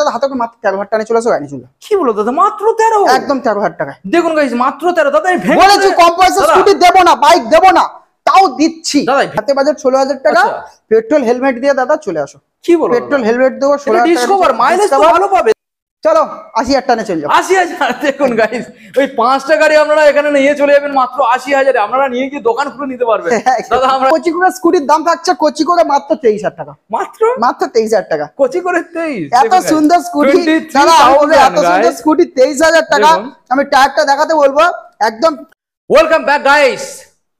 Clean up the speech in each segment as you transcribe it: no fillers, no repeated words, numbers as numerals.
দাদা হাতে করে মাত্র 13,000 টাকা চলে আসো গাড়ি চলে। কি বলো দাদা, মাত্র 13? একদম 13,000 টাকায়। দেখুন গাইস মাত্র 13। দাদা বলেছি কম পয়সা স্কুটি দেবো না, বাইক দেবো না, তাও দিচ্ছি। হাতে বাজার 16,000 টাকা, পেট্রোল হেলমেট দিয়ে দাদা চলে আসো। কি বলো, পেট্রোল হেলমেট দেবো, 16,000 ডিসকভার মাইলেজ তো ভালো পাবে। চলো 80,000 টাকা চলে যাও। 80,000? দেখুন গাইস ওই 5টা গাড়ি আপনারা এখানে নিয়ে চলে যাবেন মাত্র 80,000-এ। আপনারা নিয়ে গিয়ে দোকান খুলে নিতে পারবেন। দাদা আমরা কোচি করে স্কুটির দাম থাকছে কোচি করে মাত্র 23,000 টাকা। মাত্র 23,000 টাকা কোচি করে 23? এত সুন্দর স্কুটি দাদা, এত সুন্দর স্কুটি 23,000 টাকা। আমি টায়ারটা দেখাতে বলবো একদম। ওয়েলকাম ব্যাক গাইস,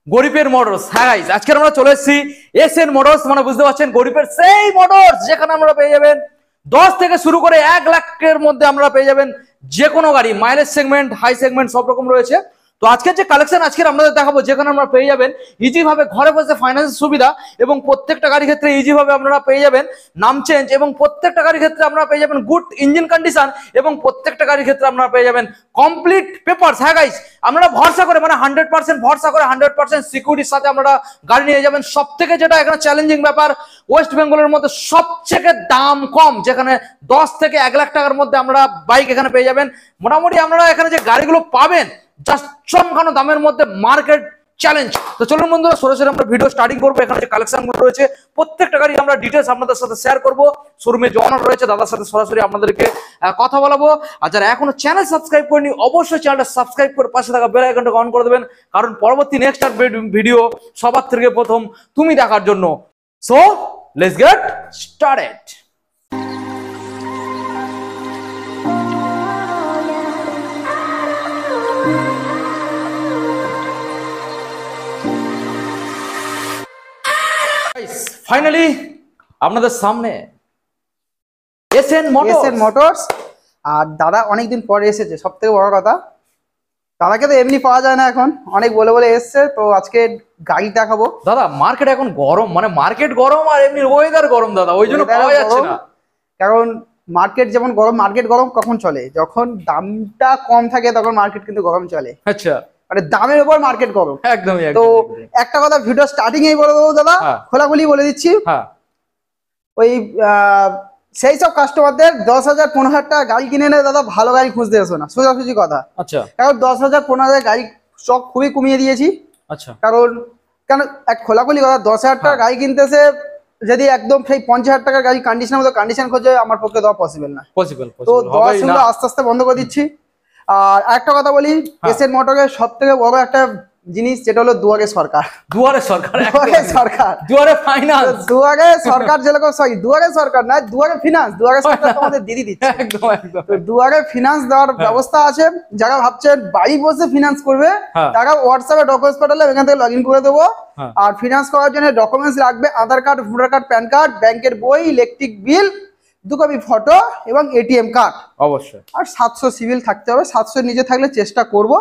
গরিবের মোটরস। হ্যাঁ গাইস আজকে আমরা চলে এসেছি এসএন মোটরস, মানে বুঝতে পারছেন গরিবের সেই মোটরস যেখানে আমরা পেয়ে যাবেন 10 থেকে শুরু করে 1 লাখের মধ্যে আমরা পেয়ে যাবেন যে কোনো গাড়ি, মাইলেজ সেগমেন্ট, হাই সেগমেন্ট সব রকম রয়েছে। তো আজকের যে কালেকশন আজকে আপনাদের দেখাবো, যেখানে আমরা পেয়ে যাবেন ইজি ভাবে ঘরে বসে ফাইন্যান্স সুবিধা, এবং প্রত্যেকটা গাড়ির ক্ষেত্রে ইজি ভাবে আপনারা পেয়ে যাবেন নাম চেঞ্জ, এবং প্রত্যেকটা গাড়ির ক্ষেত্রে আপনারা পেয়ে যাবেন গুড ইঞ্জিন কন্ডিশন, এবং প্রত্যেকটা গাড়ির ক্ষেত্রে আপনারা পেয়ে যাবেন কমপ্লিট পেপারস। হ্যাঁ গাইস আপনারা ভরসা করে, মানে 100% ভরসা করে 100% সিকিউরিটির সাথে আপনারা গাড়ি নিয়ে যাবেন। সব থেকে যেটা এখানে চ্যালেঞ্জিং ব্যাপার, ওয়েস্ট বেঙ্গলের মধ্যে সবথেকে দাম কম, যেখানে 10 থেকে 1 লাখ টাকার মধ্যে আমরা বাইক এখানে পেয়ে যাবেন। মোটামুটি আপনারা এখানে যে গাড়িগুলো পাবেন জাস্ট চমকানো দামের মধ্যে, মার্কেট চ্যালেঞ্জ। তো চলুন বন্ধুরা সরাসরি আমরা ভিডিও স্টার্টিং করবো। এখানে যে কালেকশনগুলো রয়েছে প্রত্যেকটা গাড়ি আমরা ডিটেলস আপনাদের সাথে শেয়ার করবো। শোরুমে যে অনার রয়েছে দাদার সাথে সরাসরি আপনাদেরকে কথা বলাবো। আর যারা এখনো চ্যানেল সাবস্ক্রাইব করেনি অবশ্যই চ্যানেলটা সাবস্ক্রাইব করে পাশে থাকা বেল আইকনটা অন করে দেবেন, কারণ পরবর্তী নেক্সট ভিডিও সবার থেকে প্রথম তুমি দেখার জন্য। So let's get started. Finally আপনাদের সামনে এসএন মোটরস। আর দাদা অনেকদিন পরে এসেছে, সব থেকে বড় কথা দাদাকে তো এমনি পাওয়া যায় না, এখন অনেক বলে বলে এসছে। তো আজকে গাড়ি দেখাবো। দাদা মার্কেট এখন গরম, মানে মার্কেট গরম আর এমনি ওয়েদার গরম দাদা, ওই জন্য পাওয়া যাচ্ছে না। কারণ মার্কেট যেমন গরম, মার্কেট গরম কখন চলে, যখন দামটা কম থাকে তখন মার্কেট কিন্তু গরম চলে। আচ্ছা, মানে দামের উপর মার্কেট গরম একদমই। তো একটা কথা ভিডিও স্টার্টিং এই বলে দেবো দাদা, খোলাখুলি বলে দিচ্ছি। ওই সেই সব কাস্টমারদের 10,000 15,000 টাকা গাড়ি কিনে নেয় দাদা, ভালো গাড়ি খুঁজতে এসো না, সোজাসুজি কথা। আচ্ছা, কারণ 10,000 15,000 গাড়ি স্টক খুবই কমিয়ে দিয়েছি। আচ্ছা, কারণ এক খোলাখুলি কথা, 10,000 টাকা গাড়ি কিনতেছে, যদি একদম সেই 50,000 টাকার গাড়ি কন্ডিশনের মতো কন্ডিশন খোঁজে, আমার পক্ষে দেওয়া পসিবল না। তো দেওয়া আস্তে আস্তে বন্ধ করে দিচ্ছি। আর একটা কথা বলি, এসএন মোটরের সব থেকে বড় একটা জিনিস যেটা হলো দুয়ারে সরকার। দুয়ারে সরকার, দুয়ারে ফাইন্যান্স, দুয়ারে সরকার যেরকম, সরি দুয়ারে সরকার না, দুয়ারে ফিনান্স। দুয়ারে সরকার তোমাদের দিদি দিচ্ছে, একদম একদম। দুয়ারে ফিনান্স দেওয়ার ব্যবস্থা আছে। যারা ভাবছেন বাড়ি বসে ফিনান্স করবে, তারা হোয়াটসঅ্যাপে ডকুমেন্টস পাঠালে এখান থেকে লগইন করে দেবো। আর ফিনান্স করার জন্য ডকুমেন্টস লাগবে Aadhaar card, voter card, PAN card, ব্যাংকের বই, ইলেকট্রিক বিল, 2 কপি ফটো এবং এটিএম কার্ড অবশ্যই। আর 700 সিভিল থাকতে হবে। 700 নিচে থাকলে চেষ্টা করব,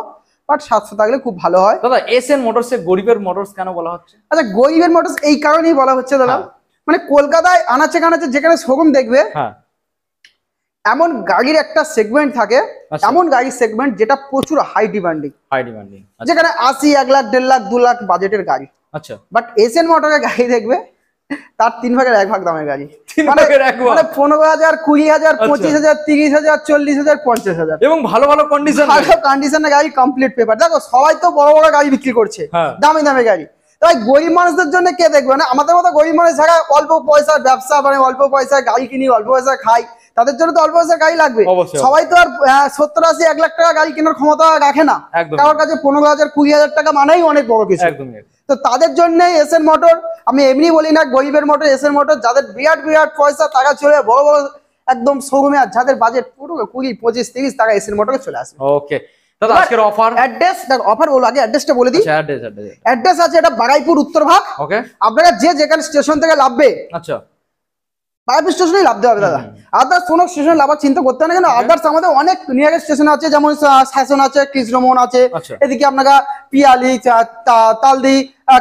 বাট 700 থাকলে খুব ভালো হয়। দাদা এসএন মোটরসে গরিবের মোটরস কেন বলা হচ্ছে? আচ্ছা, গরিবের মোটরস এই কারণেই বলা হচ্ছে দাদা, মানে কলকাতায় আনাচে কানাচে যেখানে শোরুম দেখবে, এমন গাড়ির একটা সেগমেন্ট থাকে, এমন গাড়ির সেগমেন্ট যেটা প্রচুর হাই ডিমান্ডিং, যেখানে 80, 1 লাখ, 1.5 লাখ, 2 লাখ বাজেটের গাড়ি। আচ্ছা, বাট এসএন মোটরের গাড়ি দেখবে তার 3 ভাগের 1 ভাগ দামের গাড়ি, মানে 15,000, 20,000, 25,000, 30,000, 40,000, 50,000, এবং ভালো ভালো কন্ডিশনের গাড়ি, কমপ্লিট পেপার। দেখো সবাই তো বড় বড় গাড়ি বিক্রি করছে, দামি দামি গাড়ি। তাই গরিব মানুষদের জন্য কে দেখবে না? আমাদের মতো গরিব মানুষ যারা অল্প পয়সার ব্যবসা, মানে অল্প পয়সায় গাড়ি কিনি, অল্প পয়সায় খাই, তাদের জন্য তো অল্প পয়সার গাড়ি লাগবে। সবাই তো আর 70, 80, 1 লাখ টাকা গাড়ি কেনার ক্ষমতা রাখে না। কারোর কাছে 15,000, 20,000 টাকা মানেই অনেক বড় কিছু। তো তাদের জন্য এসএন মোটর, আমি এমনি বলি না গরিবের মোটর, এসএন মোটর। যাদের বিরাট বিরাট পয়সা, টাকা চলে বড় বড় একদম শোরুমে, আর যাদের বাজেট পুরো 20, 25, 30 টাকা, এসএন মোটরে চলে আসবে। ওকে দাদা আজকের অফার, অ্যাড্রেস, দেখো অফার বলো, আগে অ্যাড্রেসটা বলে দিই। অ্যাড্রেস আছে এটা বাগাইপুর উত্তরভাগ। ওকে, আপনারা যে যেখানে স্টেশন থেকে নামবে, আচ্ছা বাগাইপুর স্টেশনেই নামতে হবে দাদা। আদার্স কোনো স্টেশনে নামার চিন্তা করতে হবে না, কেন আদার্স আমাদের অনেক নিয়ারেস্ট স্টেশন আছে, যেমন শাসন আছে, কৃষ্ণমোহন আছে, এদিকে আপনারা পিয়ালি, তালদি,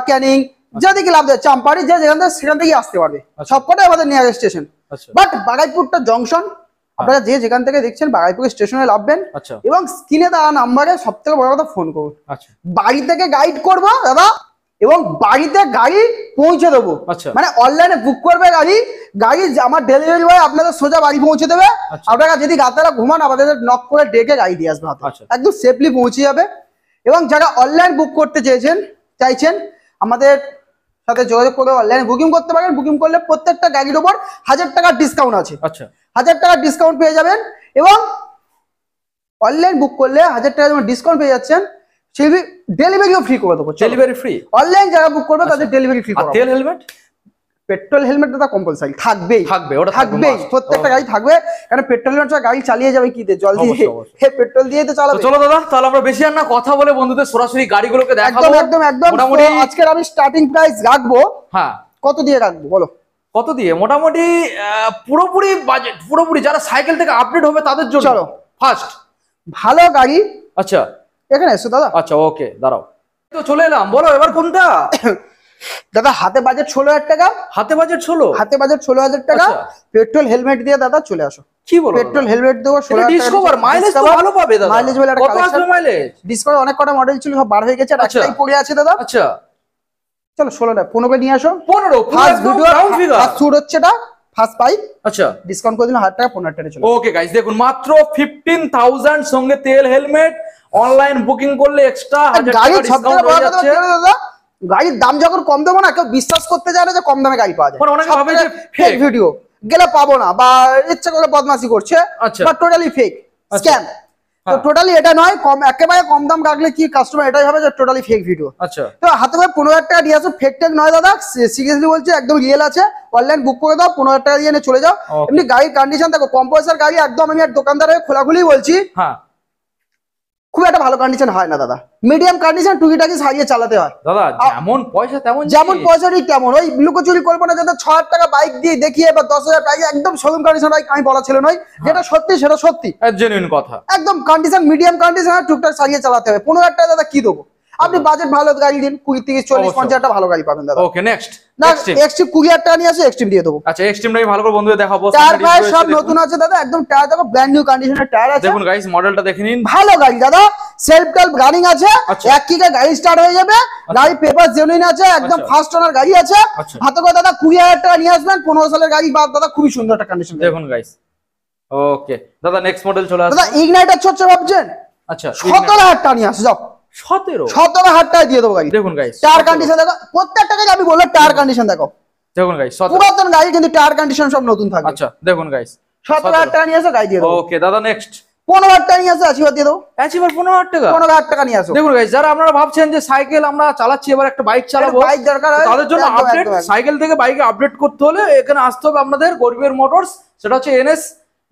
ক্যানিং, যেদিকে লাভ দেয়, চাম্পাড়ি, যে যেখান থেকে সেখান থেকেই আসতে পারবে, সবকটাই আমাদের নিয়ারেস্ট স্টেশন। বাট বাগাইপুরটা জংশন, আপনারা যে যেখান থেকে দেখছেন বাগাইপুর স্টেশনে নামবেন, এবং স্ক্রিনে দেওয়া নাম্বারে সব থেকে বড় কথা ফোন করুন। বাড়ি থেকে গাইড করবো দাদা, এবং বাড়িতে গাড়ি পৌঁছে দেবো। আচ্ছা। মানে অনলাইনে বুক করবে গাড়ি, গাড়ি আমার ডেলিভারি বয় আপনাদের সোজা বাড়ি পৌঁছে দেবে। আপনারা যদি রাতেরা ঘুমান আপনাদের নক করে ডেকে গাড়ি দিয়ে আসবে হাতে, একদম সেফলি পৌঁছে যাবে। এবং যারা অনলাইন বুক করতে চাইছেন আমাদের সাথে যোগাযোগ করে অনলাইনে বুকিং করতে পারেন। বুকিং করলে প্রত্যেকটা গাড়ির উপর 1000 টাকার ডিসকাউন্ট আছে। আচ্ছা, 1000 টাকার ডিসকাউন্ট পেয়ে যাবেন। এবং অনলাইন বুক করলে 1000 টাকা যেমন ডিসকাউন্ট পেয়ে যাচ্ছেন, সেই ডেলিভারিও ফ্রি করে দেবো। ডেলিভারি ফ্রি, অনলাইন যারা বুক করবে তাদের ডেলিভারি ফ্রি। তেল হেলমেট, পেট্রোল হেলমেট দাদা কম্পালসারি থাকবেই, ওটা থাকবেই, প্রত্যেকটা গাড়ি থাকবে। কারণ পেট্রোল হেলমেট ছাড়া গাড়ি চালিয়ে যাবে কি দিয়ে, জল দিয়ে, পেট্রোল দিয়ে তো চালাবে। চলো দাদা, তাহলে আমরা বেশি আর না কথা বলে বন্ধুদের সরাসরি গাড়িগুলোকে দেখাবো। একদম মোটামুটি আজকের আমি স্টার্টিং প্রাইস রাখবো। হ্যাঁ, কত দিয়ে রাখবো বলো? কত দিয়ে? মোটামুটি পুরোপুরি বাজেট, পুরোপুরি যারা সাইকেল থেকে আপডেট হবে তাদের জন্য। চলো ফার্স্ট ভালো গাড়ি। আচ্ছা, এখানে এসো দাদা। আচ্ছা, ওকে, দাঁড়াও, তো চলে এলাম। বলো এবার কোনটা? দাদা হাতে বাজেট 16,000 টাকা। হাতে বাজেট 16? হাতে বাজেট 16,000 টাকা। পেট্রোল হেলমেট দিয়ে দাদা চলে আসো। কি বলো? পেট্রোল হেলমেট দেবো 16,000 টাকা। ডিসকভার মাইলেজ তো ভালো পাবে দাদা। মাইলেজ বলে একটা কত আসবে মাইলেজ? ডিসকভার অনেক কটা মডেল ছিল, সব বার হয়ে গেছে, আর একটাই পড়ে আছে দাদা। আচ্ছা, চলো 16 না 15 নিয়ে আসো। 15 ফার্স্ট ভিডিও ফার্স্ট শুট হচ্ছে এটা, ফার্স্ট পাই। আচ্ছা, ডিসকাউন্ট করে দিলাম 1000 টাকা, 15 টাকা চলে। ওকে গাইস, দেখুন মাত্র 15,000 সঙ্গে তেল হেলমেট, অনলাইন বুকিং করলে এক্সট্রা 1000 টাকা ডিসকাউন্ট হয়ে যাচ্ছে দাদা। গাড়ির দাম যখন কম দেবো না, কেউ বিশ্বাস করতে চায় না যে কম দামে গাড়ি পাওয়া যায়। মানে অনেকে ভাবে যে ফেক ভিডিও গেলে পাবো না, বা ইচ্ছা করে বদমাশি করছে, আচ্ছা, বা টোটালি ফেক স্ক্যাম। তো টোটালি এটা নয়, কম একেবারে কম দাম রাখলে কি কাস্টমার এটাই হবে যে টোটালি ফেক ভিডিও। আচ্ছা, তো হাতে করে 15,000 টাকা দিয়ে আসো। ফেক টেক নয় দাদা, সিরিয়াসলি বলছি, একদম রিয়েল আছে। অনলাইন বুক করে দাও, 15,000 টাকা দিয়ে এনে চলে যাও। এমনি গাড়ির কন্ডিশন দেখো, কম পয়সার গাড়ি একদম, আমি আর দোকানদার হয়ে খোলাখুলি বলছি, হ্যাঁ, খুব একটা ভালো কন্ডিশন হয় না দাদা। মিডিয়াম কন্ডিশন টুকিটাকি সারিয়ে চালাতে হয় দাদা। যেমন পয়সা তেমন, যেমন পয়সা ঠিক তেমন। ওই লুকোচুরি করবো না, যাতে 6,000 টাকা বাইক দিয়ে দেখিয়ে বা 10,000 বাইক একদম শোরুম কন্ডিশন বাইক আমি বলা ছিল নয়, যেটা সত্যি সেটা সত্যি, জেনুইন কথা। একদম কন্ডিশন মিডিয়াম কন্ডিশন টুকটাক সারিয়ে চালাতে হবে। 15,000 টাকা দাদা কি দেবো? আপনি বাজেট ভালো গাড়ি দিন, 20, 30, 40, 50 একটা ভালো গাড়ি পাবেন দাদা। ওকে, নেক্সট না এক্সট্রিম 20,000 টাকা নিয়ে আসে, এক্সট্রিম দিয়ে দেবো। আচ্ছা, এক্সট্রিমটাই ভালো করে বন্ধুদের দেখাবো। টায়ার ফায়ার সব নতুন আছে দাদা, একদম টায়ার দেখো ব্র্যান্ড নিউ কন্ডিশনের টায়ার আছে। দেখুন গাইস, মডেলটা দেখে নিন, ভালো গাড়ি দাদা। সেলফ টেলফ রানিং আছে, এক কিকে গাড়ি স্টার্ট হয়ে যাবে। গাড়ি পেপার জেনুইন আছে, একদম ফার্স্ট ওনার গাড়ি আছে। হাতে করে দাদা 20,000 টাকা নিয়ে আসবেন, 15 সালের গাড়ি বাদ দাদা, খুবই সুন্দর একটা কন্ডিশন। দেখুন গাইস, ওকে দাদা, নেক্সট মডেল চলে আসছে দাদা। ইগনাইটার ছোট্ট ভাবছেন? আচ্ছা, 17,000 টাকা নিয়ে আসো, যাও 17,000 টাকা দিয়ে দেবো গাড়ি। দেখুন গাইস, টায়ার কন্ডিশন দেখো, প্রত্যেকটা গাড়ি আমি বললাম টায়ার কন্ডিশন দেখো। দেখুন গাইস, পুরাতন গাড়ি কিন্তু টায়ার কন্ডিশন সব নতুন থাকবে। আচ্ছা, দেখুন গাইস, 17,000 টাকা নিয়ে আসো, গাড়ি দিয়ে দেবো। ওকে দাদা, নেক্সট 15,000 টাকা নিয়ে আসো, আশীর্বাদ দিয়ে দেবো। এবার 15,000 টাকা, 15,000 টাকা নিয়ে আসো। দেখুন গাইস, যারা আপনারা ভাবছেন যে সাইকেল আমরা চালাচ্ছি, এবার একটা বাইক চালাবো, বাইক দরকার হয়, তাদের জন্য আপডেট, সাইকেল থেকে বাইকে আপডেট করতে হলে এখানে আসতে হবে আপনাদের গরিবের মোটরস। সেটা হচ্ছে এনএস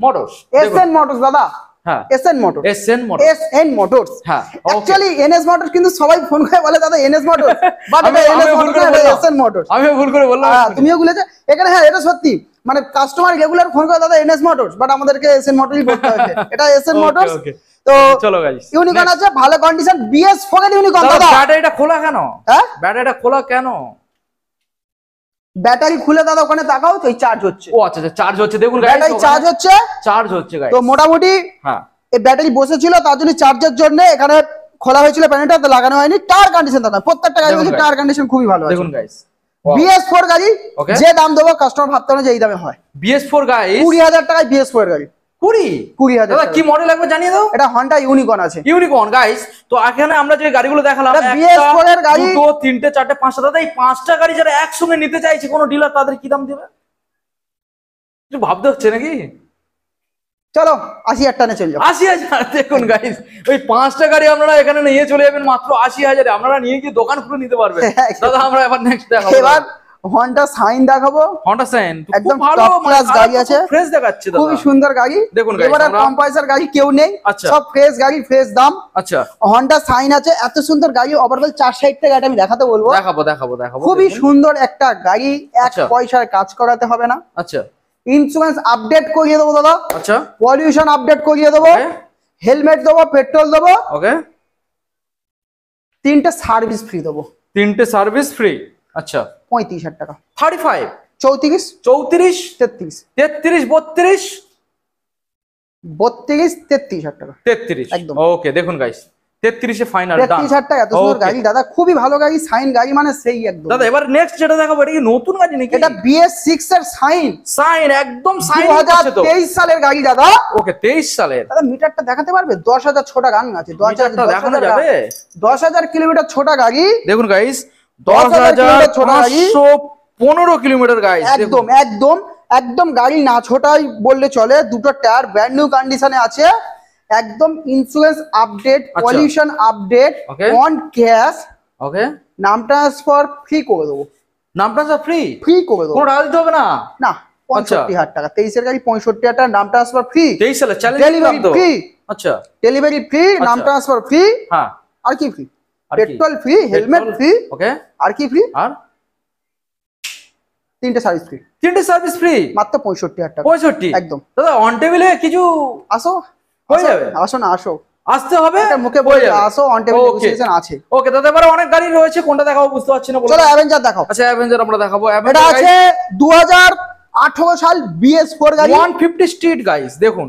মোটরস, এসএন মোটরস দাদা। হ্যাঁ, এসএন মোটরস, এসএন মোটরস। হ্যাঁ, অ্যাকচুয়ালি এনএস মোটরস, কিন্তু সবাই ফোন করে বলে দাদা এনএস মোটরস, বাট এটা এনএস মোটরস না, এসএন মোটরস। আমিও ভুল করে বললাম, তুমিও ভুলেছো এখানে। হ্যাঁ, এটা সত্যি, মানে কাস্টমার রেগুলার ফোন করে দাদা এনএস মোটরস, বাট আমাদেরকে এসএন মোটরসই বলতে হবে। এটা এসএন মোটরস। তো চলো গাইস, ইউনিকর্ন আছে, ভালো কন্ডিশন, BS4 এর ইউনিকর্ন দাদা। ব্যাটারিটা খোলা কেন? হ্যাঁ, ব্যাটারিটা খোলা কেন? ব্যাটারি খুলে দাদা ওখানে তাকাও, তো চার্জ হচ্ছে। ও আচ্ছা, চার্জ হচ্ছে, দেখুন গাইস, ব্যাটারি চার্জ হচ্ছে, চার্জ হচ্ছে গাইস। তো মোটামুটি হ্যাঁ, এই ব্যাটারি বসেছিল, তার জন্য চার্জের জন্য এখানে খোলা হয়েছিল, প্যানেলটা তো লাগানো হয়নি। টায়ার কন্ডিশন দাদা, প্রত্যেকটা গাড়ি হচ্ছে টায়ার কন্ডিশন খুবই ভালো আছে। দেখুন গাইস, BS4 গাড়ি, যে দাম দেবো কাস্টমার ভাবতে হবে যে এই দামে হয়। BS4 গাইস, 20,000 টাকায় BS4 এর গাড়ি। 20,000 দাদা, কি মডেল লাগবে জানিয়ে দাও। এটা হন্ডা ইউনিকর্ন আছে, ইউনিকর্ন গাইস। তো এখানে আমরা যে গাড়িগুলো দেখালাম, BS4 এর গাড়ি, 2, 3, 4, 5টা দাদা, এই 5টা গাড়ি যারা একসঙ্গে নিতে চাইছে কোন ডিলার, তাদের কি দাম দেবে একটু ভাবতে হচ্ছে নাকি? চলো 80,000 টাকা চলে যাও। 80,000। দেখুন গাইস, ওই 5টা গাড়ি আপনারা এখানে নিয়ে চলে যাবেন মাত্র 80,000। আপনারা নিয়ে গিয়ে দোকান খুলে নিতে পারবেন দাদা। আমরা এবার নেক্সট দেখাবো, এবার হন্ডা সাইন দেখাবো। হন্ডা সাইন একদম টপ ক্লাস গাড়ি আছে, ফ্রেশ দেখাচ্ছে দাদা, খুবই সুন্দর গাড়ি। দেখুন গাইস, এবারে কম পয়সার গাড়ি কেউ নেই, সব ফ্রেশ গাড়ি, ফ্রেশ দাম। আচ্ছা, হন্ডা সাইন আছে, এত সুন্দর গাড়ি। ওভারঅল 4 সাইড থেকে গাড়ি আমি দেখাতে বলবো, দেখাবো। খুবই সুন্দর একটা গাড়ি, এক পয়সার কাজ করাতে হবে না। আচ্ছা, ইন্স্যুরেন্স আপডেট করিয়ে দেবো দাদা। আচ্ছা, পলিউশন আপডেট করিয়ে দেবো, হেলমেট দেবো, পেট্রোল দেবো, ওকে, 3টে সার্ভিস ফ্রি দেবো। 3টে সার্ভিস ফ্রি। আচ্ছা, 35,000 টাকা। 35, 34, 34, 33, 33, 32, 32, 33,000 টাকা 33 একদম। ওকে, দেখুন গাইস, 33 এ ফাইনাল 33,000 টাকা, এত সুন্দর গাড়ি দাদা, খুবই ভালো গাড়ি, সাইন গাড়ি মানে সেই একদম। দাদা এবার নেক্সট যেটা দেখাবো এটা কি নতুন গাড়ি নাকি? এটা BS6 এর সাইন, সাইন একদম সাইন 2023 সালের গাড়ি দাদা। ওকে 23 সালের। দাদা মিটারটা দেখাতে পারবে? 10,000 ছোটা গান আছে, 10,000 দেখানো যাবে? 10,000 কিলোমিটার ছোটা গাড়ি। দেখুন গাইস 10,515 কিলোমিটার গাইস, একদম একদম একদম গাড়ি না ছোটাই বললে চলে। দুটো টায়ার ব্র্যান্ড নিউ কন্ডিশনে আছে, একদম insurance update, pollution update, on cash. Okay, নাম ট্রান্সফার ফ্রি করে দেবো। নাম ট্রান্সফার ফ্রি করে দেবো, কোনো টাকা দিতে হবে না? না, 65,000 টাকা। 23 এর গাড়ি 65,000 টাকা, নাম ট্রান্সফার ফ্রি। 23 সালে চ্যালেঞ্জ ডেলিভারি ফ্রি। আচ্ছা, ডেলিভারি ফ্রি, নাম ট্রান্সফার ফ্রি। হ্যাঁ, আর কি ফ্রি? Petrol free, helmet free. Okay, আর কি ফ্রি? আর 3টে সার্ভিস ফ্রি। 3টে সার্ভিস ফ্রি মাত্র 65,000 টাকা। 65 একদম দাদা। অন টেবিলে কিছু আসো, হয়ে যাবে। আসো না, আসো, আসতে হবে, এটা মুখে বলে আসো, অন টেবিল নেগোসিয়েশন আছে। ওকে দাদা, এবারে অনেক গাড়ি রয়েছে, কোনটা দেখাবো বুঝতে পারছি না। চলো অ্যাভেঞ্জার দেখাও। আচ্ছা অ্যাভেঞ্জার আমরা দেখাবো। এটা আছে 2018 সাল BS4 গাড়ি, 150 স্ট্রিট গাইস। দেখুন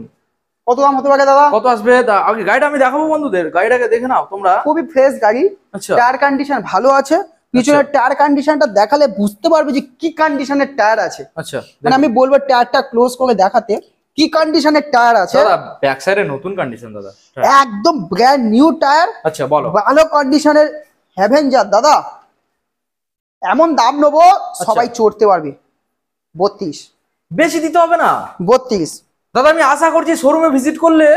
কত দাম হতে পারে দাদা? কত আসবে? আগে গাড়িটা আমি দেখাবো বন্ধুদের, গাড়িটাকে দেখে নাও তোমরা। খুবই ফ্রেশ গাড়ি, আচ্ছা, টায়ার কন্ডিশন ভালো আছে। পিছনের টায়ার কন্ডিশনটা দেখালে বুঝতে পারবে যে কি কন্ডিশনের টায়ার আছে। আচ্ছা, মানে আমি বলবো টায়ারটা ক্লোজ করে দেখাতে কি কন্ডিশনের টায়ার আছে। দাদা ব্যাক সাইডে নতুন কন্ডিশন দাদা, একদম ব্র্যান্ড নিউ টায়ার। আচ্ছা বলো। ভালো কন্ডিশনের অ্যাভেঞ্জার দাদা, এমন দাম নেবো সবাই চড়তে পারবে। 32 বেশি দিতে হবে না? 32 দাদা আমি আশা করছি শোরুমে ভিজিট করলে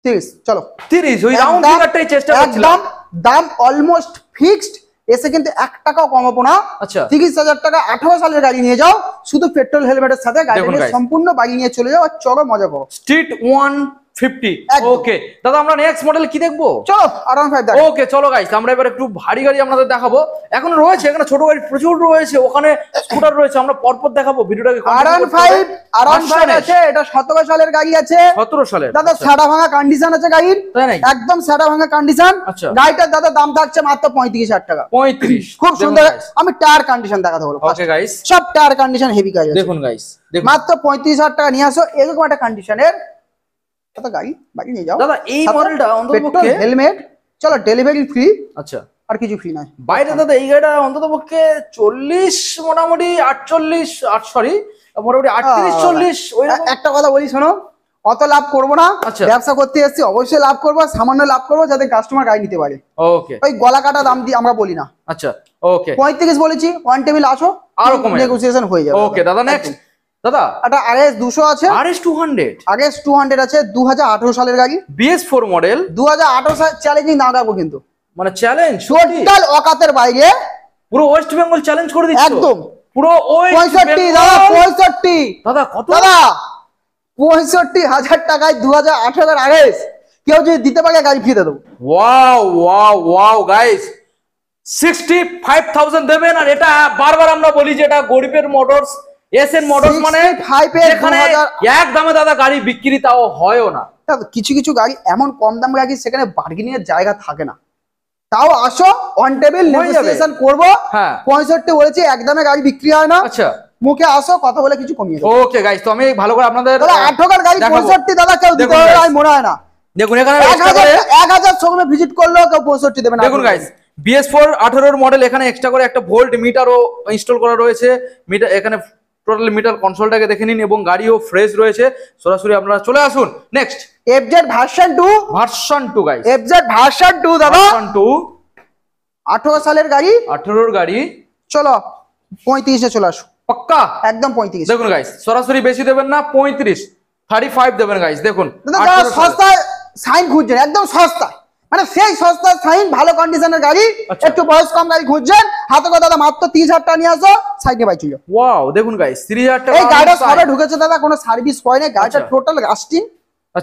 30। চলো 30, ওই রাউন্ড ফিগারটাই চেষ্টা করছিলাম। একদম দাম অলমোস্ট ফিক্সড, এসে কিন্তু 1 টাকাও কমাবো না। আচ্ছা 30,000 টাকা 18 সালের গাড়ি নিয়ে যাও, শুধু পেট্রোল হেলমেটের সাথে গাড়ি সম্পূর্ণ বাড়ি নিয়ে চলে যাও আর চলো মজা করো। স্ট্রিট 150। ওকে দাদা, আমরা নেক্সট মডেল কি দেখবো? চলো R15 দেখো। ওকে চলো গাইস, আমরা এবার একটু ভারী গাড়ি আপনাদের দেখাবো। এখন রয়েছে এখানে ছোট গাড়ি প্রচুর রয়েছে, ওখানে স্কুটার রয়েছে, আমরা পরপর দেখাবো। ভিডিওটাকে R15 আছে, এটা 17 সালের গাড়ি আছে। 17 সালের দাদা সাদা ভাঙা কন্ডিশন আছে গাড়ির, একদম সাদা ভাঙা কন্ডিশন। গাড়িটার দাদা দাম থাকছে মাত্র 35,000 টাকা। 35, খুব সুন্দর। আমি টায়ার কন্ডিশন দেখাতে বলবো। ওকে গাইস, সব টায়ার কন্ডিশন হেভি গাড়ি। দেখুন গাইস, মাত্র 35,000 টাকা নিয়ে আসো এরকম একটা কন্ডিশনের কত গাড়ি বাড়ি নিয়ে যাও দাদা। এই মডেলটা অন্ততপক্ষে হেলমেট, চলো ডেলিভারি ফ্রি। আচ্ছা, আর কিছু ফ্রি নাই বাইরে দাদা। এই গাড়িটা অন্ততপক্ষে 40, মোটামুটি 48, সরি মোটামুটি 38 40। ওই একটা কথা বলি শোনো, অত লাভ করবো না। ব্যবসা করতে এসেছি, অবশ্যই লাভ করবো, সামান্য লাভ করবো যাতে কাস্টমার গাড়ি নিতে পারে। ওকে, ওই গলা কাটা দাম দিয়ে আমরা বলি না। আচ্ছা ওকে, 35 বলেছি, অন টেবিল আসো, আরো কমে নেগোসিয়েশন হয়ে যাবে। ওকে দাদা, নেক্সট দাদা এটা RS 200 আছে, RS 200। RS 200 আছে 2018 সালের গাড়ি, BS4 মডেল। 2018 সাল চ্যালেঞ্জিং দাম রাখবো কিন্তু, মানে চ্যালেঞ্জ টোটাল অকাতের বাইরে, পুরো ওয়েস্ট বেঙ্গল চ্যালেঞ্জ করে দিচ্ছ একদম পুরো। ওই 65 দাদা, 65 দাদা কত দাদা? 65,000 টাকায় 2018 RS কেউ যদি দিতে পারে গাড়ি ফিরে দেবো। ওয়াও ওয়াও ওয়াও গাইস, 65,000 দেবেন। আর এটা বারবার আমরা বলি যে এটা গরিবের মোটরস, এসএন মোটরস, মানে এখানে এক দামে দাদা গাড়ি বিক্রি তাও হয়ও না। কিছু কিছু গাড়ি এমন কম দাম গাড়ি সেখানে বার্গেনিং এর জায়গা থাকে না, তাও আসো অন টেবিল নেগোসিয়েশন করবো। 65 বলেছি, একদমে গাড়ি বিক্রি হয় না। আচ্ছা, মুখে আসো, কথা বলে কিছু কমিয়ে দেবো। ওকে গাইস, তো আমি ভালো করে আপনাদের 18 গাড়ি 65 দাদা কেউ দিতে হবে আমি মনে হয় না। দেখুন এখানে 1000 শোরুমে ভিজিট করলেও কেউ 65 দেবে না। দেখুন গাইস, BS4 18 মডেল, এখানে এক্সট্রা করে একটা ভোল্ট মিটারও ইনস্টল করা রয়েছে। মিটার এখানে টোটাল মিটার কনসোলটাকে দেখে নিন, এবং গাড়িও ফ্রেশ রয়েছে। সরাসরি আপনারা চলে আসুন। Next FZ version 2 guys, FZ version 2 দাদা, ভার্সন 2 18 সালের গাড়ি, 18 গাড়ি। চলো 35 এ চলে আসো, পাক্কা একদম 35। দেখুন গাইস, সরাসরি বেশি দেবেন না, 35 দেবেন গাইস। দেখুন সস্তায় সাইন খুঁজছেন, একদম সস্তা, মানে সেই সস্তা সাইন, ভালো কন্ডিশনের গাড়ি, একটু বয়স কম গাড়ি খুঁজছেন, হাতে করে দাদা মাত্র 30,000 টাকা নিয়ে আসো, সাইডে বাই চলো। ওয়াও দেখুন গাইস, 30,000 টাকা। এই গাড়িটা সবে ঢুকেছে দাদা, কোনো সার্ভিস করে না, গাড়িটা টোটাল রাস্টিং,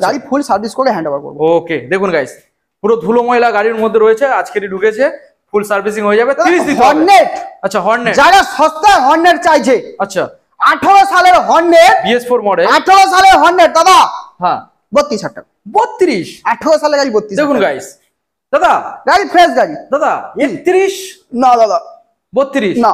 গাড়ি ফুল সার্ভিস করে হ্যান্ড ওভার করবো। ওকে দেখুন গাইস, পুরো ধুলো ময়লা গাড়ির মধ্যে রয়েছে, আজকেরই ঢুকেছে, ফুল সার্ভিসিং হয়ে যাবে। 30 দিতে হবে। হর্নেট, আচ্ছা হর্নেট, যারা সস্তায় হর্নেট চাইছে, আচ্ছা 18 সালের হর্নেট, BS4 মডেল, 18 সালের হর্নেট দাদা, হ্যাঁ 32,000 টাকা। 32, 18 সালের গাড়ি 32। দেখুন গাইস দাদা, গাড়ি ফ্রেশ গাড়ি দাদা 31 না দাদা, 32 না,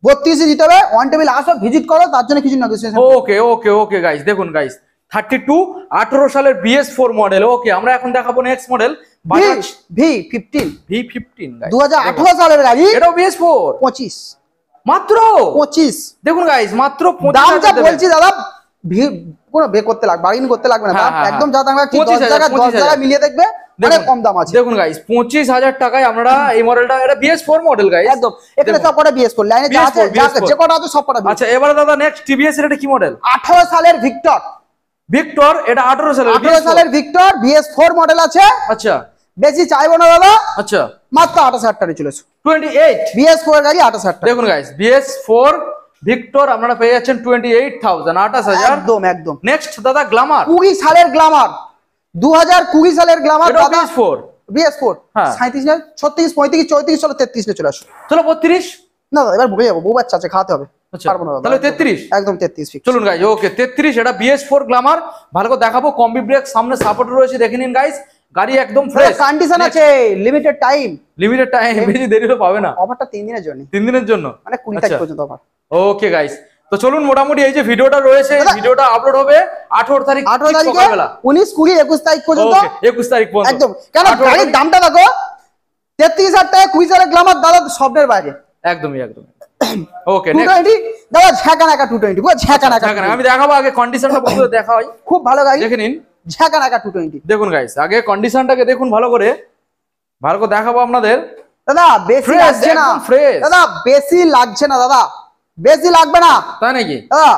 32 দিতে হবে। অন টেবিল আসো, ভিজিট করো, তার জন্য কিছু নেগোসিয়েশন। ওকে ওকে ওকে গাইস, দেখুন গাইস 32 18 সালের BS4 মডেল। ওকে, আমরা এখন দেখাবো next model Bajaj V15 V15 2018 সালের গাড়ি, এটাও BS4 25 মাত্র 25। দেখুন গাইস মাত্র 25 দাম যা দেবেন। বলছি দাদা কোনো বে করতে লাগবে, বার্গেন করতে লাগবে না, হ্যাঁ, হ্যাঁ, একদম যা দাম রাখছি 25,000, 10 জায়গায় 10 জায়গায় মিলিয়ে দেখবে অনেক কম দাম আছে। দেখুন গাইস 25,000 টাকায় আমরা এই মডেলটা, এটা BS4 মডেল গাইস একদম এখানে সব কটা BS4 লাইনে যা আছে, যে কটা আছে সব কটা। আচ্ছা এবারে দাদা নেক্সট TVS এর এটা কি মডেল? 18 সালের ভিক্টর, ভিক্টর, এটা 18 সালের 18 সালের ভিক্টর BS4 মডেল আছে। আচ্ছা বেশি চাইবো না দাদা, আচ্ছা মাত্র 28,000 টাকা চলেছে 28 BS4 গাড়ি 28,000 টাকা। দেখুন গাইস BS4 ভিক্টর আপনারা পেয়ে যাচ্ছেন 28,000 28,000। একদম একদম। নেক্সট দাদা গ্ল্যামার 20 সালের গ্ল্যামার, 2020 সালের গ্ল্যামার এটা দাদা, BS4 BS4 হ্যাঁ। 37 না 36 35 34 চলো 33 নে চলে আসো। চলো 32 না দাদা এবার ভুলে যাবো, বউ বাচ্চা আছে খাওয়াতে হবে, আচ্ছা পারবো না দাদা। তাহলে 33 একদম 33 ফিক্স। চলুন গাইস ওকে 33 এটা BS4 গ্ল্যামার। ভালো করে দেখাবো, কম্বি ব্রেক সামনে সাপোর্ট রয়েছে, দেখে নিন গাইস গাড়ি একদম ফ্রেশ কন্ডিশন আছে, লিমিটেড টাইম, লিমিটেড টাইম, বেশি দেরি হলে পাবে না, অফারটা 3 দিনের জন্য, 3 দিনের জন্য মানে 20 তারিখ পর্যন্ত অফার। ওকে গাইস তো চলুন মোটামুটি এই যে ভিডিওটা রয়েছে, দাদা, ভিডিওটা আপলোড হবে 18 তারিখ 18 তারিখে সকালবেলা 19 20 21 তারিখ পর্যন্ত। ওকে 21 তারিখ পর্যন্ত একদম, কেন 18 গাড়ির দামটা দেখো 33,000 টাকা 20 সালের গ্ল্যামার দাদা স্বপ্নের বাইরে। একদমই ওকে 220 দাদা ঝাঁকানাকা 220 পুরো ঝাঁকানাকা। আমি দেখাবো আগে কন্ডিশনটা বন্ধুদের দেখা হয়, খুব ভালো গাড়ি, দেখে নিন ঝাঁকানাকা 220। দেখুন গাইস আগে কন্ডিশনটাকে দেখুন ভালো করে দেখাবো আপনাদের। দাদা বেশি Fresh, লাগছে না, একদম fresh। দাদা বেশি লাগছে না, দাদা বেশি লাগবে না তাই নাকি? দাদা,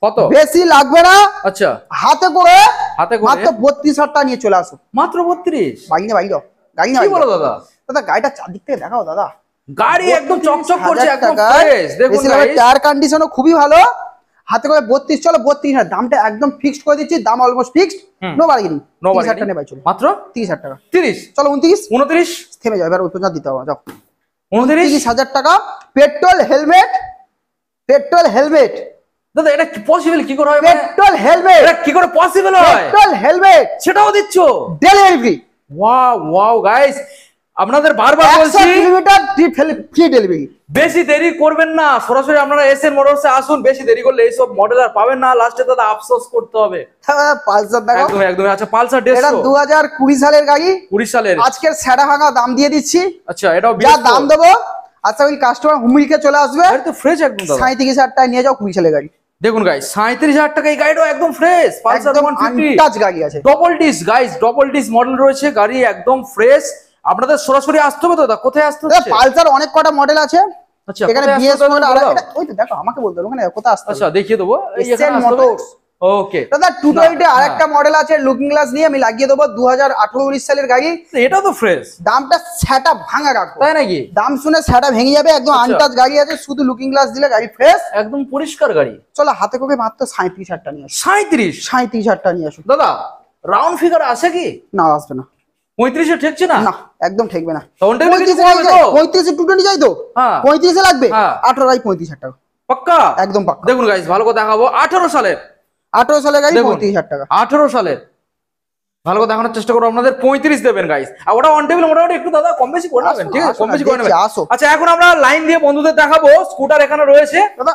কত? বেশি লাগবে না, আচ্ছা হাতে করে হাতে করে মাত্র 32,000 টাকা নিয়ে চলে আসো। মাত্র 32? বাইরে বাইরে গাড়ি না কি বলো দাদা? দাদা গাড়িটা চারদিক থেকে দেখাও দাদা, গাড়ি একদম চকচক করছে, 32,000 একদম টাকায় ফ্রেশ। দেখুন গাইস টায়ার কন্ডিশনও খুবই ভালো, হাতে করে 32 চলো 32 না, দামটা একদম ফিক্সড করে দিচ্ছি, দাম অলমোস্ট ফিক্সড, নো বার্গেনিং। 30,000 টাকা নেবাই চলো, মাত্র 30,000 টাকা 30 চলো 29 29 থেমে যাও, এবার ওটা দিতে হবে, যাও 29 30,000 টাকা। পেট্রোল হেলমেট, পেট্রোল হেলমেট, দাদা এটা কি পসিবল কি করে হয়? পেট্রোল হেলমেট, এটা কি করে পসিবল হয়? পেট্রোল হেলমেট সেটাও দিচ্ছো? Delivery free, wow wow guys আপনাদের বারবার 100 বলছি কিলোমিটার ফ্রি ডেলিভারি। বেশি দেরি করবেন না, সরাসরি আপনারা এসএন মোটরসে আসুন, বেশি দেরি করলে এইসব মডেল আর পাবেন না, লাস্টে দাদা আফসোস করতে হবে। পালসার দেখো, একদম একদম। আচ্ছা পালসার এটা 150 2020 সালের গাড়ি, 20 সালের। আজকের সেরা ভাঙা দাম দিয়ে দিচ্ছি, আচ্ছা এটাও যা 20 দাম দেবো আচ্ছা ওই কাস্টমার হুমড়িকে চলে আসবে। গাড়ি তো ফ্রেশ একদম দাদা। 37,000 টাকা নিয়ে যাও 20 সালের গাড়ি, দেখুন গাইস 37,000 টাকা এই গাড়িটাও একদম ফ্রেশ, পালসার একদম 150 আনটাচ গাড়ি আছে, double disc guys, double disc model রয়েছে, গাড়ি একদম ফ্রেশ। আপনাদের সরাসরি আসতে হবে তো দাদা? কোথায় আসতে হচ্ছে? পালসার অনেক কটা মডেল আছে, আচ্ছা এখানে কোথায় আসতে বিএস হবে মডেল আর বলো? এটা ওই তো দেখো আমাকে বলতে হবে ওখানে কোথায় আসতে আচ্ছা হবে। দেখিয়ে দেবো এই এসএন এখানে আসতে হবে। মোটরস ওকে দাদা 220 আরেকটা মডেল আছে লুকিং গ্লাস নিয়ে আমি লাগিয়ে দেবো, 2018-19 সালের গাড়ি, এটাও তো ফ্রেশ দামটা সেটা ভাঙা রাখবো, তাই নাকি? দাম শুনে সেটা ভেঙে যাবে, একদম আচ্ছা। আনটাচ গাড়ি আছে, শুধু লুকিং গ্লাস দিলে গাড়ি ফ্রেশ। একদম পরিষ্কার গাড়ি। চলো হাতে করে মাত্র 37,000 টাকা নিয়ে আসো, 37 37,000 টাকা নিয়ে আসো। দাদা রাউন্ড ফিগার আছে কি? না আসবে না, 35 এ ঠেকছে না? না একদম ঠেকবে না। তো ওনটা কিছু 35 কমবে তো? 220 যাই তো, হ্যাঁ 35 এ লাগবে, হ্যাঁ। 18 গাড়ি 35,000 টাকা পাক্কা? একদম পাক্কা। দেখুন গাইস ভালো করে দেখাবো 18 সালের, 18 সালের গাড়ি দেখুন। 35,000 টাকা। 18 সালের ভালো করে দেখানোর চেষ্টা করবো, আপনাদের 35 দেবেন গাইস। আর ওটা অন টেবিল মোটামুটি একটু দাদা কম বেশি করে নেবেন, আসো, ঠিক আছে? আসো কম না, বেশি করে দেখছি, নেবেন। আসো। আচ্ছা এখন আমরা লাইন দিয়ে বন্ধুদের দেখাবো, স্কুটার এখানে রয়েছে দাদা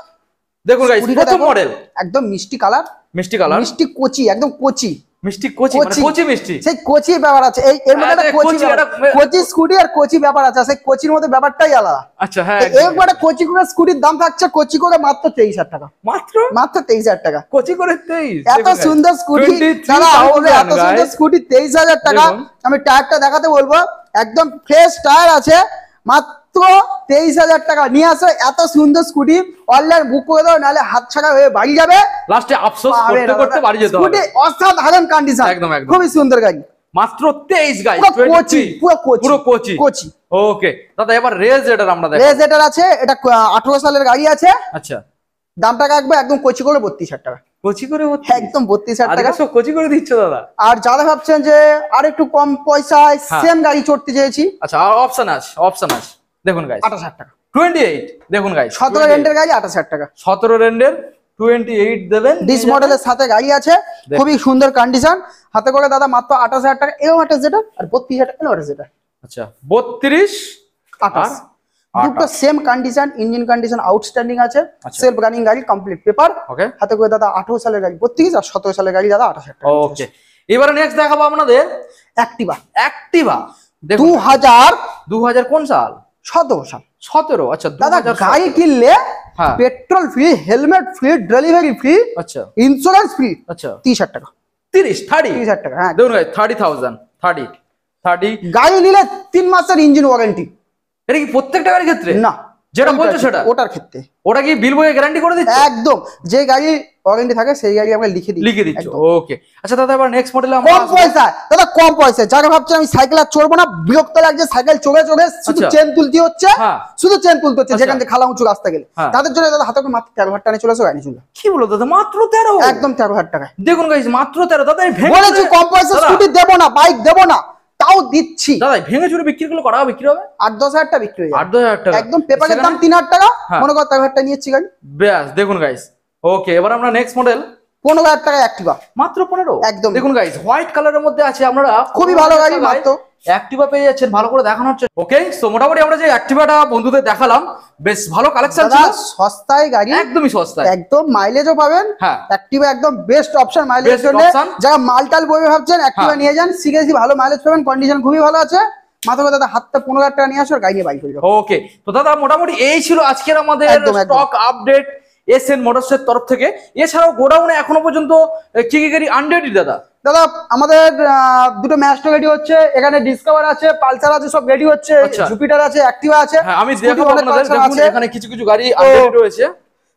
দেখুন গাইস, স্কুটিটা প্রথম দেখো, মডেল একদম মিষ্টি কালার, মিষ্টি কালার, মিষ্টি কোচি, একদম কোচি, মিষ্টি কোচি মানে কোচি মিষ্টি। সেই কোচি ব্যাপার আছে, এই এর মধ্যে একটা আরে, কোচি কোচি, ব্যাপার, এটা- কোচি স্কুটি আর কোচি ব্যাপার আছে, সেই কোচির মধ্যে ব্যাপারটাই আলাদা। আচ্ছা হ্যাঁ একবারে কোচি করে স্কুটির দাম থাকছে কোচি করে মাত্র 23,000 টাকা, মাত্র মাত্র 23,000 টাকা। কোচি করে 23 এত সুন্দর স্কুটি দাদা, আমি বলবো এত সুন্দর স্কুটি 23,000 টাকা। দেখুন। আমি টায়ারটা দেখাতে বলবো, একদম ফ্রেশ টায়ার আছে, মাত্র 23,000 টাকা নিয়ে আসো। এত সুন্দর স্কুটি অনলাইন বুক করে দাও, নাহলে হাত ছাড়া হয়ে বাড়ি যাবে, লাস্টে আফসোস পাবে করতে না করতে দাদা। বাড়ি যেতে হবে। স্কুটি অসাধারণ কন্ডিশন, একদম, একদম। খুবই সুন্দর গাড়ি, মাত্র 23 গাইস, পুরো কোচি, 23 পুরো কোচি, পুরো কোচি। কোচি। ওকে দাদা এবার রেজ এটার আমরা দেখো। রেজ এটার আছে, এটা 18 সালের গাড়ি আছে, আচ্ছা দামটা রাখবে একদম কোচি করে 32,000 টাকা, কোচি করে হচ্ছে একদম 32,000 টাকা। আজকে সব কোচি করে দিচ্ছ দাদা। আর যারা ভাবছেন যে আর একটু কম পয়সায় হ্যাঁ। সেম গাড়ি চড়তে চেয়েছি, আচ্ছা আর অপশন আছে, অপশন আছে দেখুন গাইস 28,000 টাকা, 28 দেখুন গাইস 17 রেন্টের গাড়ি 28,000 টাকা, 17 রেন্ডের 28 দেবেন। ডিস মডেলের সাথে গাড়ি আছে, খুবই সুন্দর কন্ডিশন, হাতে করে দাদা মাত্র 28,000 টাকা। এরকম একটা যেটা আর 32,000 টাকা এরকম যেটা আচ্ছা 32 28, আর দুটো same condition, engine condition outstanding আছে, আচ্ছা। সেলফ রানিং গাড়ি, কমপ্লিট পেপার। ওকে হাতে করে দাদা 18 সালের গাড়ি 32 আর 17 সালের গাড়ি দাদা 28,000 টাকা। ওকে এবারে নেক্সট দেখাবো আপনাদের অ্যাক্টিভা। অ্যাক্টিভা 2017 কোন সাল? সাল 17। আচ্ছা দাদা 2017 গাড়ি কিনলে হ্যাঁ petrol free, helmet free, delivery free, আচ্ছা ইন্স্যুরেন্স ফ্রি। আচ্ছা 30,000 টাকা। 30,000 টাকা হ্যাঁ। দেখুন গাইস 30,000 30 গাড়ি নিলে 3 মাসের ইঞ্জিন ওয়ারেন্টি। এটা কি প্রত্যেকটা গাড়ির ক্ষেত্রে? না, যেটা বলছো সেটা ওটার ক্ষেত্রে। ওটা কি বিল বইয়ে গ্যারান্টি করে দিচ্ছে? একদম, যে গাড়ি ওয়ারেন্টি থাকে সেই গাড়ি আমরা লিখে দিই। দিচ্ছ। ওকে আচ্ছা দাদা এবার নেক্সট মডেলে আমরা কম পয়সা দাদা, কম পয়সা। যারা ভাবছেন আমি সাইকেল আর চড়বো না, বিরক্ত লাগছে সাইকেল চড়ে শুধু আচ্ছা। চেন তুলতে হচ্ছে, হ্যাঁ শুধু চেন তুলতে হচ্ছে আচ্ছা। যেখান থেকে খালা উঁচু রাস্তা গেলে, হ্যাঁ। তাদের জন্য দাদা হাতে করে মাত্র 13,000 টাকা চলে আসো, গাড়ি চলে। কি বলো দাদা মাত্র 13? একদম 13,000 টাকায়। দেখুন গাইস মাত্র 13। দাদা এই বলেছি কম পয়সা স্কুটি দেবো না, বাইক দেবো না, তাও দিচ্ছি। দাদা ভেঙে চুরে বিক্রি করলে কটা বিক্রি হবে? 8-10,000 টাকা বিক্রি হয়ে যাবে। 8-10,000 টাকা একদম পেপারের দাম 3,000 টাকা, হ্যাঁ। মনে কর 13,000 টাকা নিয়েছি গাড়ি। ব্যাস দেখুন গাইস। ওকে এবার আমরা নেক্সট মডেল 15,000 টাকা অ্যাক্টিভা। মাত্র 15? একদম। দেখুন গাইস হোয়াইট কালারের মধ্যে আছে, আপনারা খুবই ভালো গাড়ি, মাত্র অ্যাক্টিভা পেয়ে যাচ্ছেন, ভালো করে দেখানো হচ্ছে। ওকে সো মোটামুটি আমরা যে অ্যাক্টিভাটা বন্ধুদের দেখালাম, বেশ ভালো কালেকশন ছিল, দাদা সস্তায় গাড়ি, একদমই সস্তায়, একদম মাইলেজও পাবেন। হ্যাঁ অ্যাক্টিভা একদম বেস্ট অপশন মাইলেজের Best জন্য। option। যারা মালটাল বইবে ভাবছেন অ্যাক্টিভা হ্যাঁ। নিয়ে যান, সিরিয়াসলি ভালো মাইলেজ পাবেন, কন্ডিশন খুবই ভালো আছে। মাত্র দাদা হাতটা 15,000 টাকা নিয়ে আসো, গাড়ি নিয়ে বাইক হয়ে যাবে। ওকে তো দাদা মোটামুটি এই ছিল আজকের আমাদের একদম, একদম। স্টক আপডেট এসএন মোটরসের তরফ থেকে। এছাড়াও গোডাউনে এখনো পর্যন্ত কি কি গাড়ি আনরেডি দাদা? দাদা আমাদের দুটো ম্যাস্টো রেডি হচ্ছে, এখানে ডিসকভার আছে, পালসার আছে, সব রেডি হচ্ছে, আচ্ছা। জুপিটার আছে, অ্যাক্টিভা আছে। হ্যাঁ আমি Scooty দেখাবো অনেক আপনাদের, Pulsar দেখুন আছে। এখানে কিছু কিছু গাড়ি আনরেডি রয়েছে।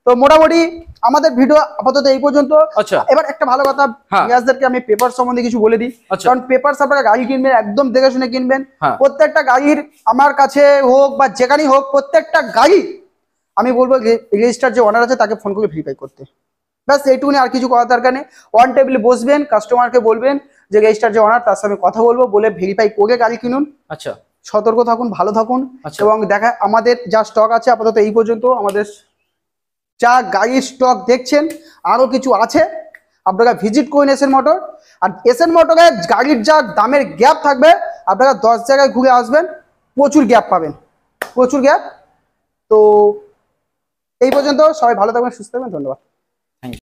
তো মোটামুটি আমাদের ভিডিও আপাতত এই পর্যন্ত। আচ্ছা এবার একটা ভালো কথা হ্যাঁ। ভিউয়ার্সদেরকে আমি পেপার সম্বন্ধে কিছু বলে দিই। আচ্ছা। কারণ পেপার আপনারা গাড়ি কিনবেন একদম দেখে শুনে কিনবেন। হ্যাঁ। প্রত্যেকটা গাড়ির আমার কাছে হোক বা যেখানেই হোক, প্রত্যেকটা গাড়ি আমি বলবো রেজিস্টার যে ওনার আছে তাকে ফোন করে ভেরিফাই করতে। ব্যাস এইটুকুনি, আর কিছু করার দরকার নেই। অন টেবিলে বসবেন, কাস্টমারকে বলবেন যে রেজিস্টার যে ওনার, তার সঙ্গে কথা বলবো, বলে ভেরিফাই করে গাড়ি কিনুন। আচ্ছা সতর্ক থাকুন, ভালো থাকুন। আচ্ছা। এবং দেখা আমাদের যা স্টক আছে আপাতত এই পর্যন্ত। আমাদের যা গাড়ির স্টক দেখছেন আরো কিছু আছে, আপনারা ভিজিট করুন এসএন মোটর। আর এসএন মোটরে গাড়ির যা দামের গ্যাপ থাকবে, আপনারা 10 জায়গায় ঘুরে আসবেন, প্রচুর গ্যাপ পাবেন, প্রচুর গ্যাপ। তো এই পর্যন্ত, সবাই ভালো থাকবেন, সুস্থ থাকবেন, ধন্যবাদ।